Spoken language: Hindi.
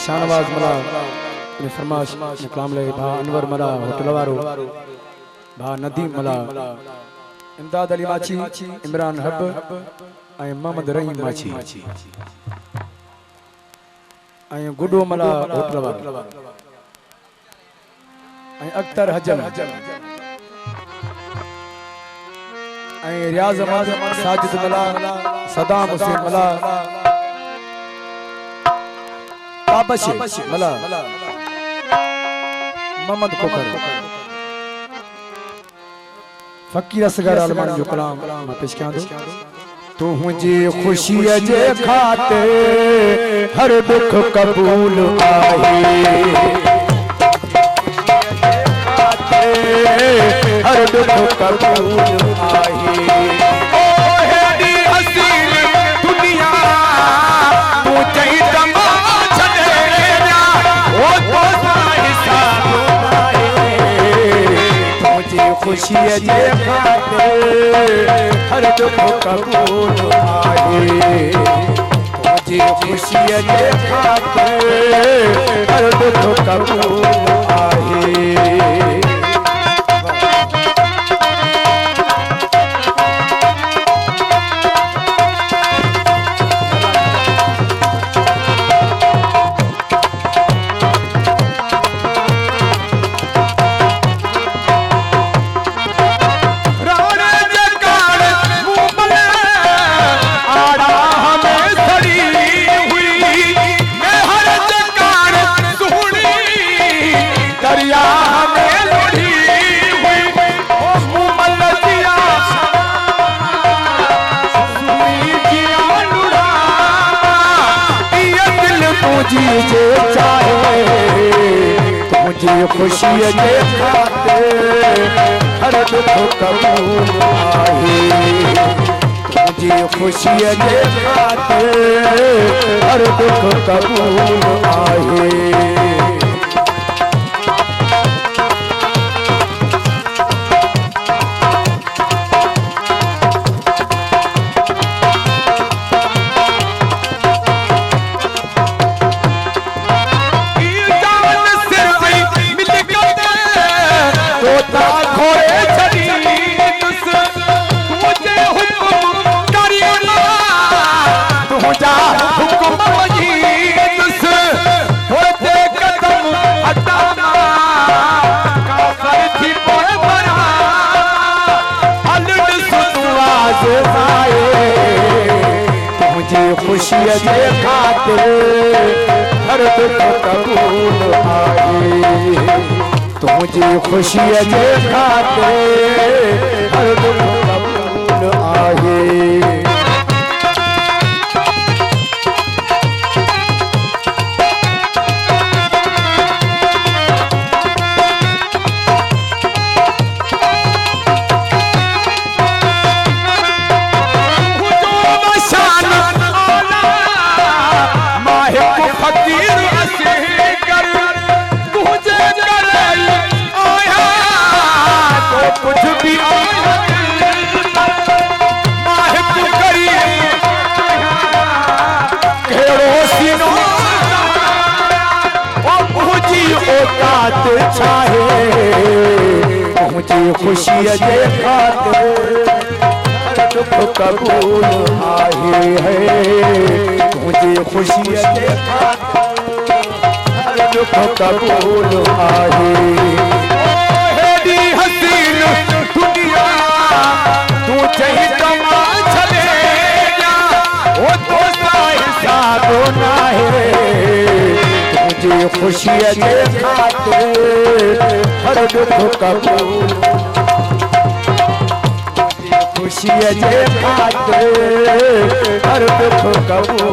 शाहनवाज मला फरमाश कलाम ले भा अनवर मला होटल वारो भा नदीम मला इमदाद अली माची इमरान हब ऐं मोहम्मद रहीम माची ऐं गुडो मला होटल वारो ऐं अख्तर हजम ऐं रियाज अहमद साजिद मला सदाम हुसैन मला बाबशे मला मोहम्मद कोकर फकीर असगर अलमान जो कलाम मां पेश कयां तो मुझे खुशी जे खाते हर दुख कबूल आहे हर दुख कबूल आहे ओ हेडी हसीन दुनिया तू चई तमा खुशी जे खाते हर दुख कबूल आहे मुझे खुशी जे खाते हर दुख कबूल आहे जे चाहे मुझे खुशी जे खाते हर दुख कबूल आहे मुझे खुशी जे खाते हर दुख कबूल आहे खुशी जे खाते हर दुख कबूल आहे तुझी खुशी जे खाते हर दुख कबूल आहे कुछ भी औकात चाहे मुझे खुशी जे खाते हर दुख कबूल आहे है मुझे खुशी जे खाते हर दुख कबूल आहे तू चाहे तमा चले जा वो तो हिसाब ना है तुझे खुशी जे खाते हर दुख कबूल खुशी जे खाते हर दुख कबूल